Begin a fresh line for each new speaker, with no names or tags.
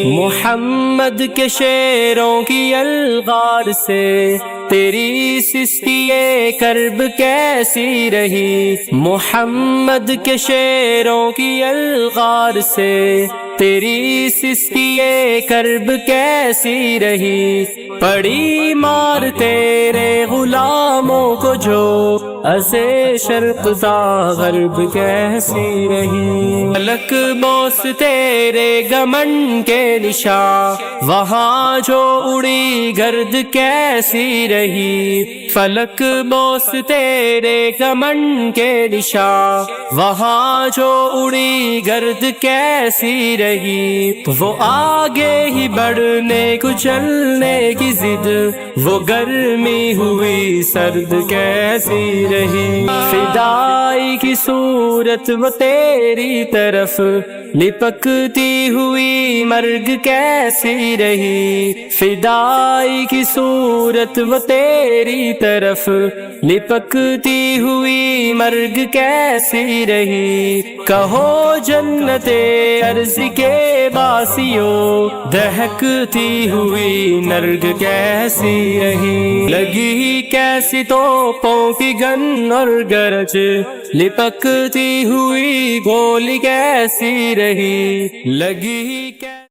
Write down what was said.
محمد کے شعروں کی الغار سے تیری سستی کرب کیسی رہی، محمد کے شعروں کی الغار سے تیری سستی کرب کیسی رہی، پڑی مار تیرے غلاموں کو جو اسے شرق تا غرب کیسی رہی، فلک بوس تیرے گمن کے نشاں وہاں جو اڑی گرد کیسی رہی، فلک بوس تیرے گمن کے نشاں وہاں جو اڑی گرد کیسی رہی، وہ آگے ہی بڑھنے کچلنے کی ضد وہ گرمی ہوئی سرد کیسی رہی، فدائی کی صورت وہ تیری طرف لپکتی ہوئی مرگ کیسی رہی، فدائی کی صورت وہ تیری طرف لپکتی ہوئی مرگ کیسی رہی، کہو جنت ارض کے باسیوں دہکتی ہوئی نرگ کیسی رہی، لگی کیسی توپوں کی گن اور گرج لپکتی ہوئی گولی کیسی رہی، لگی